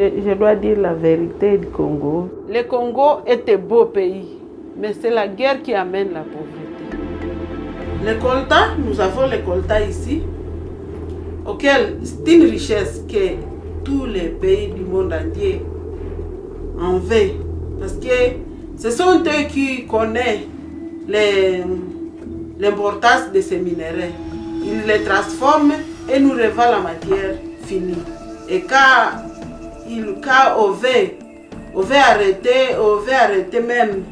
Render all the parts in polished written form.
Je dois dire la vérité du Congo. Le Congo est un beau pays, mais c'est la guerre qui amène la pauvreté. Le coltan, nous avons le coltan ici, auquel c'est une richesse que tous les pays du monde entier en veulent. Parce que ce sont eux qui connaissent l'importance de ces minéraux. Ils les transforment et nous revendent la matière finie. Et quand on veut arrêter même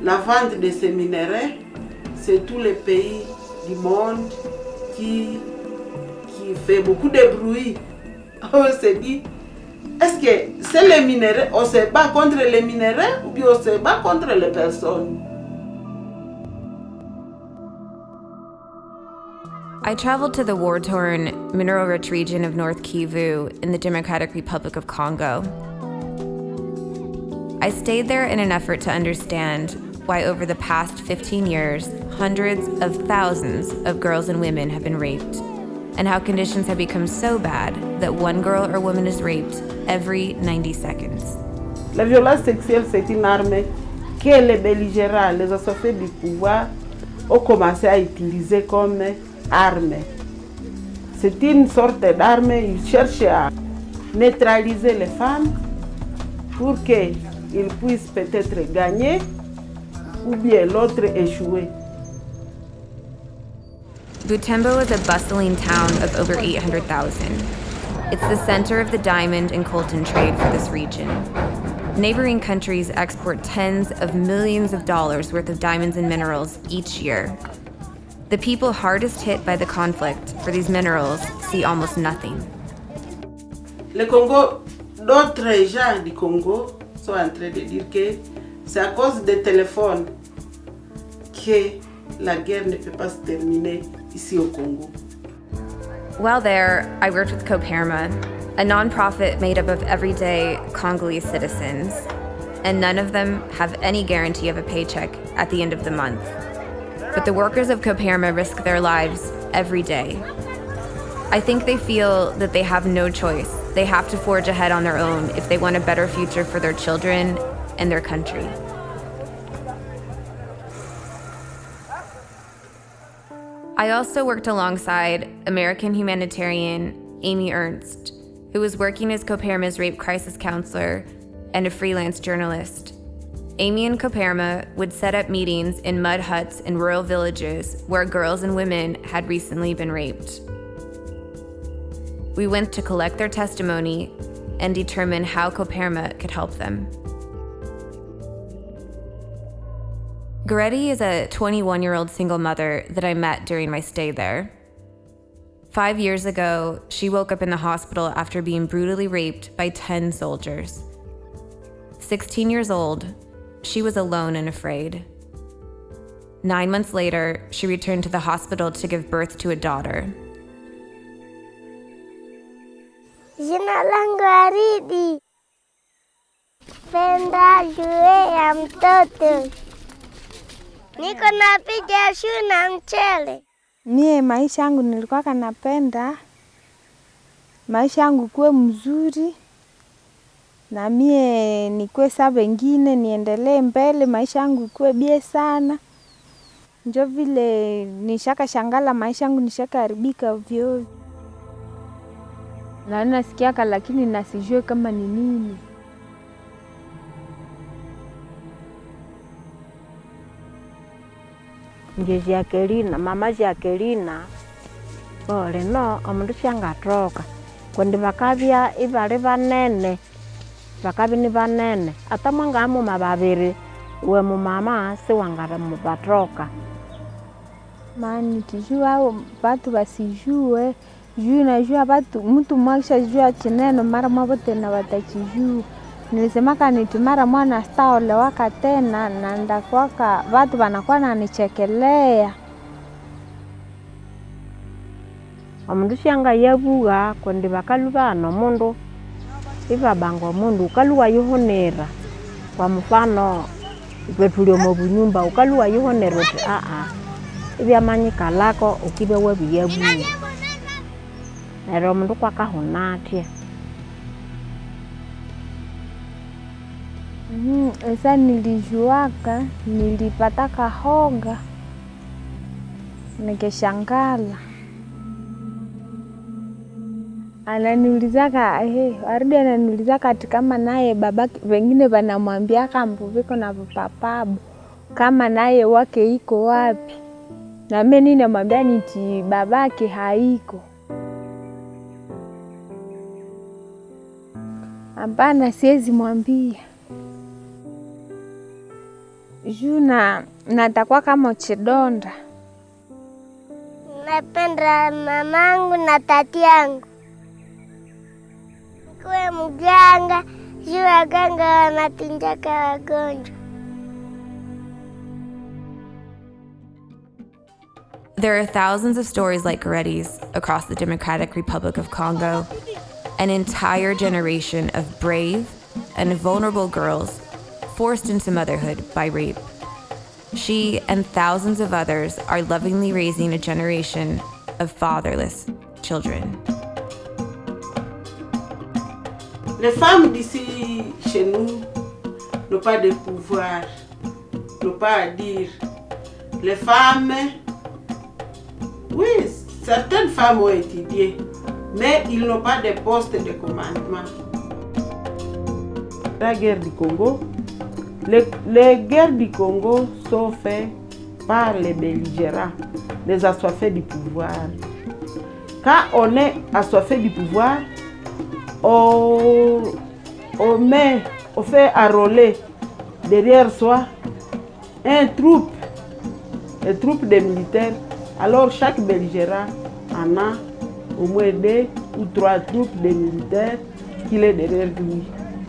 la vente de ces minéraux, c'est tous les pays du monde qui fait beaucoup de bruit. On se dit, est-ce que c'est les minéraux, on se bat contre les minéraux ou bien on se bat contre les personnes? I traveled to the war-torn, mineral-rich region of North Kivu in the Democratic Republic of Congo. I stayed there in an effort to understand why over the past 15 years, hundreds of thousands of girls and women have been raped, and how conditions have become so bad that one girl or woman is raped every 90 seconds. La violence sexuelle, c'est une arme que les belligérants, les associés du pouvoir, ont commencé à utiliser comme arme. C'est une sorte d'arme, ils cherchent à neutraliser les femmes pour qu'ils puissent peut-être gagner ou bien l'autre échouer. Butembo is a bustling town of over 800,000. It's the center of the diamond and coltan trade for this region. Neighboring countries export tens of millions of dollars worth of diamonds and minerals each year. The people hardest hit by the conflict for these minerals see almost nothing. Le Congo, d'autres gens du Congo sont en train de dire que c'est à cause des téléphones que la guerre ne peut pas se terminer ici au Congo. While there, I worked with Coperma, a nonprofit made up of everyday Congolese citizens, and none of them have any guarantee of a paycheck at the end of the month. But the workers of Coperma risk their lives every day. I think they feel that they have no choice. They have to forge ahead on their own if they want a better future for their children and their country. I also worked alongside American humanitarian Amy Ernst, who was working as Coperma's rape crisis counselor and a freelance journalist. Amy and Coperma would set up meetings in mud huts in rural villages where girls and women had recently been raped. We went to collect their testimony and determine how Coperma could help them. Goretti is a 21-year-old single mother that I met during my stay there. 5 years ago, she woke up in the hospital after being brutally raped by 10 soldiers. 16 years old, she was alone and afraid. 9 months later, she returned to the hospital to give birth to a daughter. Jina langu Aridi. Penda jue ya mtoto. Niko napiga shu na mchele. Mie maisha yangu nilikuwa kanapenda maisha yangu kuwe mzuri, na mie nikuwe saa wengine niendelee mbele, maisha yangu kuwe bie sana. Njo vile nishaka shangala maisha yangu nishaka haribika ovyo. Na nasikiaka lakini nasijue kama ni nini. Njezi ya Kelina, mamazi ya Kelina, bole no, omundu syangatroka. Kundi bakabya ibali banene, bakabi ni banene. Ata mwanga muma babiri, we mumama si wangara mubatroka. Mani tijua batu basijue, juu na jua batu, mtu mwakisha jua chineno mara mwabote na watachijua. Nilisemaka nitimara mwana staole waka tena na ndakwaka watu wanakuwa nanichekelea. Omundu syanga yabuga kundi bakalubana omundu ibabanga omundu ukaluwa yuhonera. Kwa mfano ikwetulia mu bunyumba ukaluwa yuhonera uti ibyamanyika lako ukibe webiyabuga. Nero omundu kwakahonatya. Esa nilijuaka, nilipata kahoga, nikashangala. Ananiulizaka, warudi ananiulizaka ati kama naye babake, wengine wanamwambia kambu viko na papabu, kama naye wake iko wapi. Na mimi ninamwambia niti babake haiko. Hapana, siwezi mwambia. Juu natakuwa kama chidonda. Napenda mamangu na tati yangu. Nikuwe mganga, juu waganga wanatinjaka wagonjwa. There are thousands of stories like Goretti's across the Democratic Republic of Congo, an entire generation of brave and vulnerable girls forced into motherhood by rape. She and thousands of others are lovingly raising a generation of fatherless children. Les femmes d'ici chez nous n'ont pas de pouvoir, n'ont pas à dire. Les femmes, oui, certaines femmes ont étudié, mais ils n'ont pas de poste de commandement. La guerre du Congo, les guerres du Congo sont faites par les belligérants, les assoiffés du pouvoir. Quand on est assoiffé du pouvoir, on fait enrôler derrière soi une troupe de militaires. Alors chaque belligérant en a au moins 2 ou 3 troupes de militaires qui est derrière lui.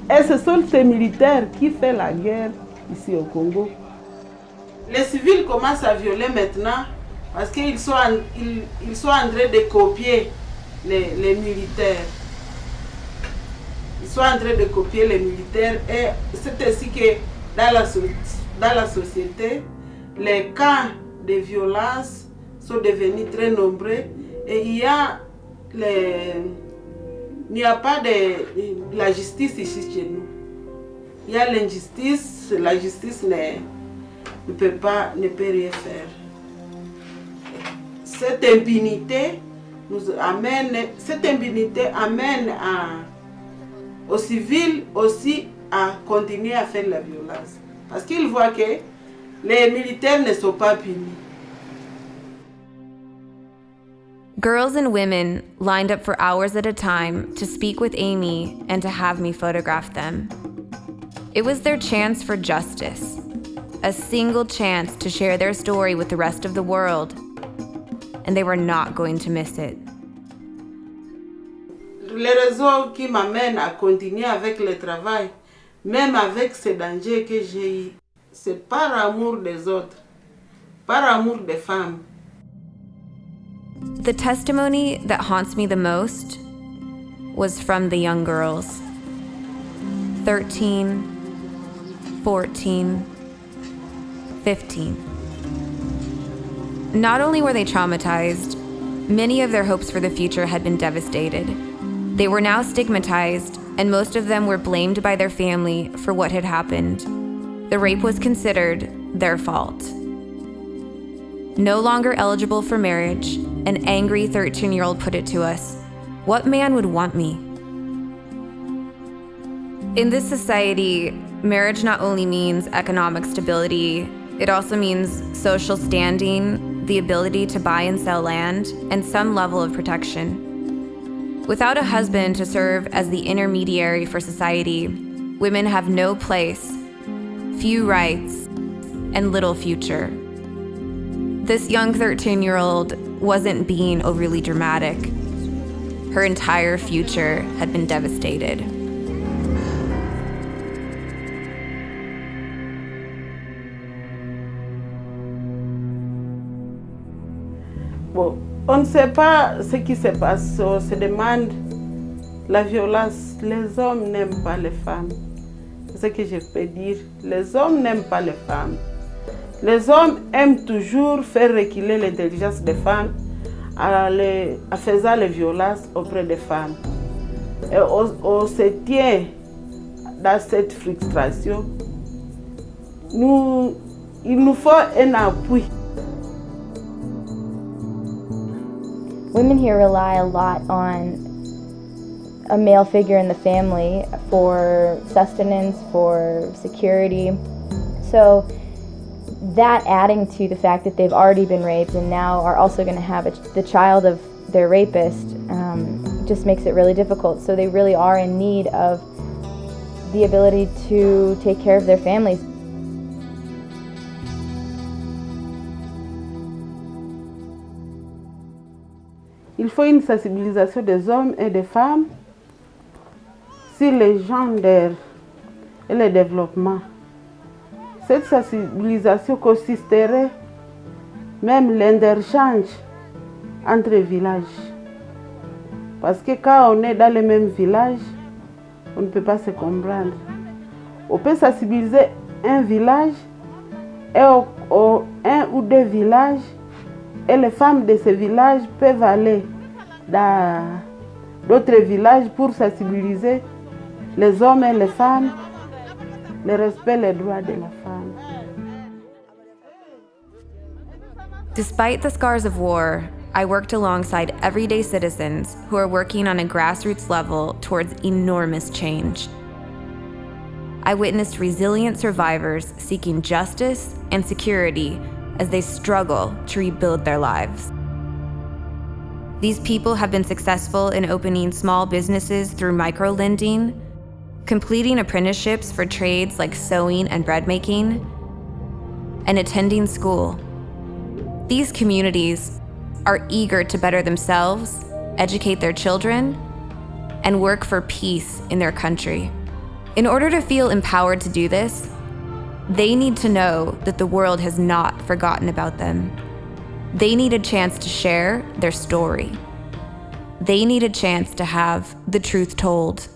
Et ce sont ces militaires qui font la guerre ici au Congo. Les civils commencent à violer maintenant parce qu'ils sont en train de copier les militaires. Ils sont en train de copier les militaires et c'est ainsi que dans la société, les cas de violence sont devenus très nombreux et il n'y a pas de la justice ici chez nous. Il y a l'injustice, la justice ne peut rien faire. Cette impunité amène aux civils aussi à continuer à faire la violence. Parce qu'ils voient que les militaires ne sont pas punis. Girls and women lined up for hours at a time to speak with Amy and to have me photograph them. It was their chance for justice, a single chance to share their story with the rest of the world, and they were not going to miss it. Les raisons qui m'amènent à continuer avec le travail, même avec ces dangers que j'ai eus, c'est par amour des autres, par amour des femmes. The testimony that haunts me the most was from the young girls. 13, 14, 15. Not only were they traumatized, many of their hopes for the future had been devastated. They were now stigmatized, and most of them were blamed by their family for what had happened. The rape was considered their fault. No longer eligible for marriage, an angry 13-year-old put it to us, "What man would want me?" In this society, marriage not only means economic stability, it also means social standing, the ability to buy and sell land, and some level of protection. Without a husband to serve as the intermediary for society, women have no place, few rights, and little future. This young 13-year-old wasn't being overly dramatic. Her entire future had been devastated. Bon, on ne sait pas ce qui se passe, on se demande la violence. Les hommes n'aiment pas les femmes. C'est ce que je peux dire. Les hommes n'aiment pas les femmes. Les hommes aiment toujours faire reculer l'intelligence des femmes en faisant les violences auprès des femmes. Et on se tient dans cette frustration il nous faut un appui. Women here rely a lot on a male figure in the family for sustenance, for security. So that adding to the fact that they've already been raped and now are also going to have the child of their rapist just makes it really difficult. So they really are in need of the ability to take care of their families. Il faut une sensibilisation des hommes et des femmes sur les genres et le développement. Cette sensibilisation consisterait même l'interchange entre villages. Parce que quand on est dans le même village, on ne peut pas se comprendre. On peut sensibiliser un village et un ou deux villages, et les femmes de ces villages peuvent aller dans d'autres villages pour sensibiliser les hommes et les femmes, le respect des droits de la femme. Despite the scars of war, I worked alongside everyday citizens who are working on a grassroots level towards enormous change. I witnessed resilient survivors seeking justice and security as they struggle to rebuild their lives. These people have been successful in opening small businesses through microlending, completing apprenticeships for trades like sewing and bread making, and attending school. These communities are eager to better themselves, educate their children, and work for peace in their country. In order to feel empowered to do this, they need to know that the world has not forgotten about them. They need a chance to share their story. They need a chance to have the truth told.